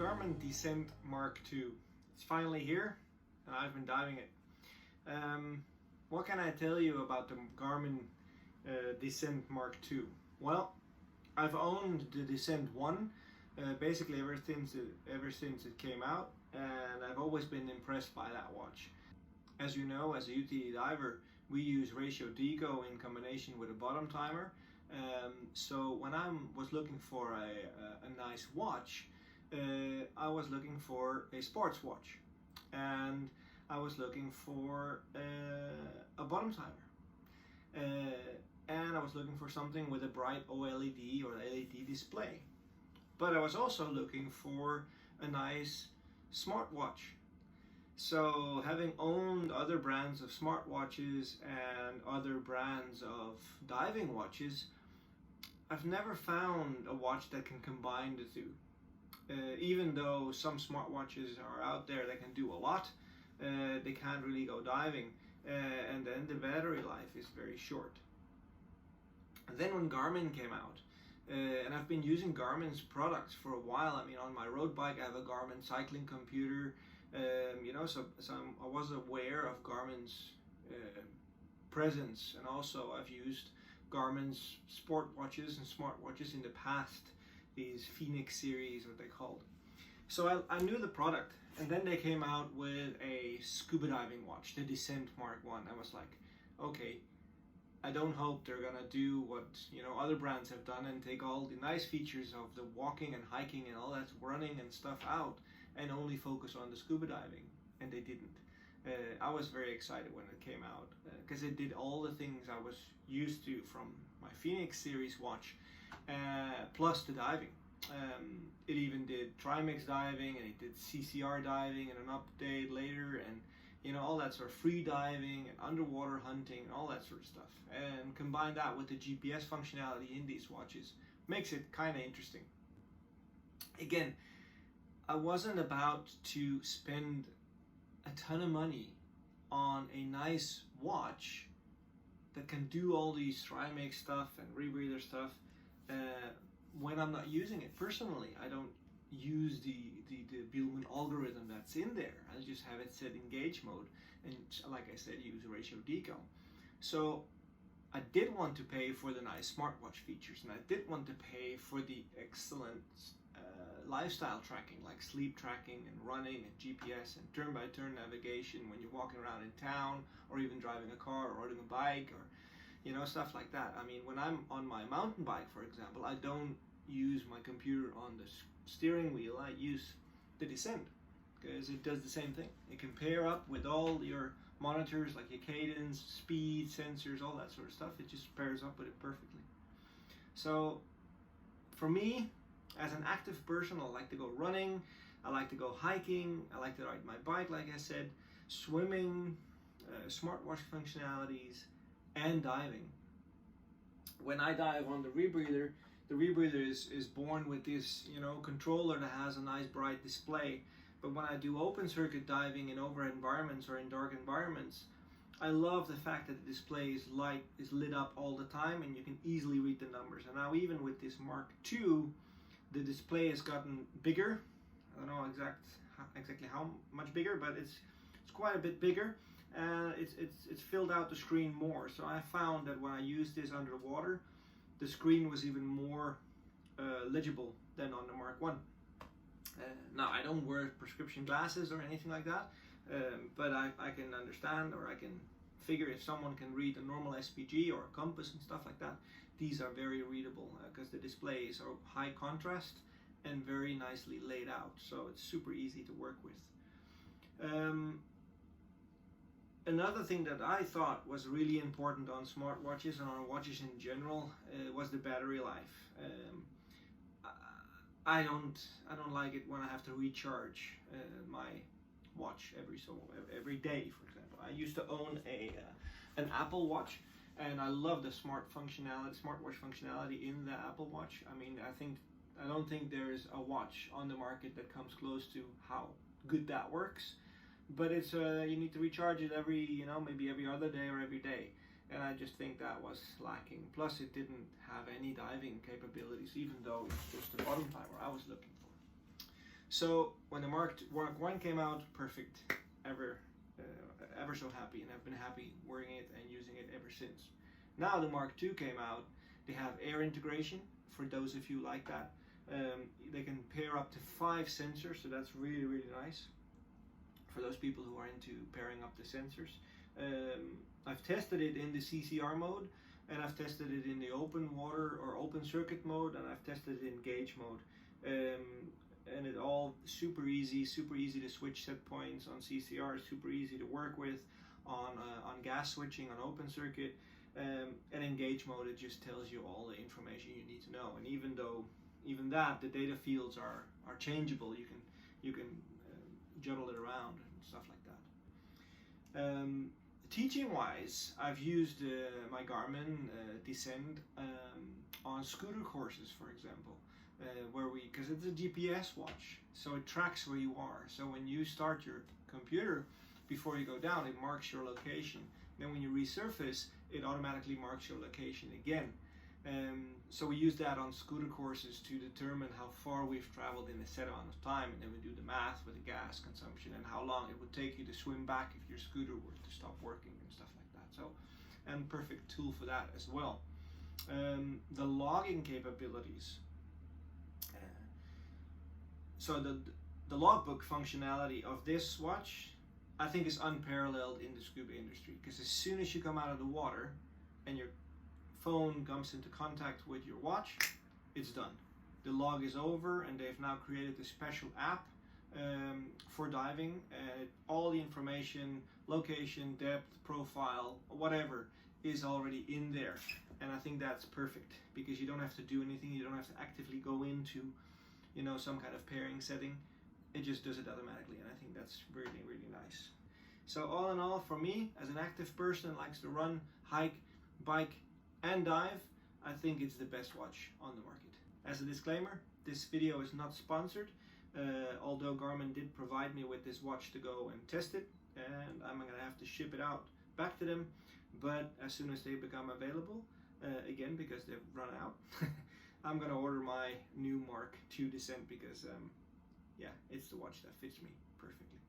Garmin Descent Mark II. It's finally here and I've been diving it. What can I tell you about the Garmin Descent Mark II? Well, I've owned the Descent 1 basically ever since it came out, and I've always been impressed by that watch. As you know, as a UTD diver, we use ratio deco in combination with a bottom timer. So when I was looking for a nice watch, I was looking for a sports watch, and I was looking for a bottom timer, and I was looking for something with a bright OLED or LED display. But I was also looking for a nice smartwatch. So having owned other brands of smartwatches and other brands of diving watches, I've never found a watch that can combine the two. Even though some smartwatches are out there that can do a lot, they can't really go diving, and then the battery life is very short. And then when Garmin came out, and I've been using Garmin's products for a while. I mean, on my road bike I have a Garmin cycling computer, so I was aware of Garmin's presence, and also I've used Garmin's sport watches and smartwatches in the past, these Phoenix series, what they called. So I knew the product, and then they came out with a scuba diving watch, the Descent Mark I. I was like, okay, I don't hope they're gonna do what other brands have done and take all the nice features of the walking and hiking and all that running and stuff out and only focus on the scuba diving, and they didn't. I was very excited when it came out because it did all the things I was used to from my Phoenix series watch, plus the diving. It even did trimix diving, and it did CCR diving and an update later, and all that sort of free diving and underwater hunting and all that sort of stuff, and combine that with the GPS functionality in these watches makes it kind of interesting. Again, I wasn't about to spend a ton of money on a nice watch that can do all these trimix stuff and rebreather stuff when I'm not using it. Personally, I don't use the Buhlmann algorithm that's in there. I just have it set engage mode, and like I said, use ratio deco. So I did want to pay for the nice smartwatch features, and I did want to pay for the excellent lifestyle tracking, like sleep tracking and running and GPS and turn-by-turn navigation when you're walking around in town, or even driving a car or riding a bike, or stuff like that. I mean, when I'm on my mountain bike, for example, I don't use my computer on the steering wheel. I use the Descent because it does the same thing. It can pair up with all your monitors, like your cadence, speed, sensors, all that sort of stuff. It just pairs up with it perfectly. So for me, as an active person, I like to go running, I like to go hiking, I like to ride my bike, like I said, swimming, smartwatch functionalities, and diving. When I dive on the rebreather is born with this controller that has a nice bright display. But when I do open circuit diving in overhead environments or in dark environments, I love the fact that the display is lit up all the time, and you can easily read the numbers. And now even with this Mark II, the display has gotten bigger. I don't know exactly how much bigger, but it's quite a bit bigger. It's filled out the screen more. So I found that when I used this underwater, the screen was even more legible than on the Mark I. Now, I don't wear prescription glasses or anything like that, but I can understand, or I can figure if someone can read a normal SPG or a compass and stuff like that, these are very readable because the displays are high contrast and very nicely laid out, so it's super easy to work with. Another thing that I thought was really important on smartwatches and on watches in general was the battery life. I don't like it when I have to recharge my watch every day. For example, I used to own an Apple Watch, and I love the smartwatch functionality in the Apple Watch. I mean, I don't think there's a watch on the market that comes close to how good that works. But it's you need to recharge it maybe every other day or every day, and I just think that was lacking. Plus, it didn't have any diving capabilities, even though it's just the bottom timer I was looking for. So when the Mark 1 came out, perfect, ever so happy, and I've been happy wearing it and using it ever since. Now the Mark 2 came out, they have air integration, for those of you like that. They can pair up to 5 sensors, so that's really, really nice for those people who are into pairing up the sensors. I've tested it in the CCR mode, and I've tested it in the open water or open circuit mode, and I've tested it in gauge mode. And it all super easy to switch set points on CCR, super easy to work with on gas switching on open circuit, and in gauge mode it just tells you all the information you need to know. And even that the data fields are changeable. You can juggle it around and stuff like that. Teaching wise, I've used my Garmin Descent on scooter courses, for example. Because it's a GPS watch, so it tracks where you are. So when you start your computer, before you go down, it marks your location. Then when you resurface, it automatically marks your location again. So we use that on scooter courses to determine how far we've traveled in a set amount of time, and then we do the math with the gas consumption and how long it would take you to swim back if your scooter were to stop working and stuff like that. So, and perfect tool for that as well. The logging capabilities. So the logbook functionality of this watch, I think, is unparalleled in the scuba industry, because as soon as you come out of the water and your phone comes into contact with your watch, it's done. The log is over, and they've now created a special app for diving, and all the information, location, depth, profile, whatever, is already in there. And I think that's perfect, because you don't have to do anything. You don't have to actively go into some kind of pairing setting. It just does it automatically, and I think that's really, really nice. So all in all, for me, as an active person that likes to run, hike, bike, and dive, I think it's the best watch on the market. As a disclaimer, this video is not sponsored, although Garmin did provide me with this watch to go and test it, and I'm going to have to ship it out back to them, but as soon as they become available, again, because they've run out, I'm going to order my new Mark 2 Descent, because yeah, it's the watch that fits me perfectly.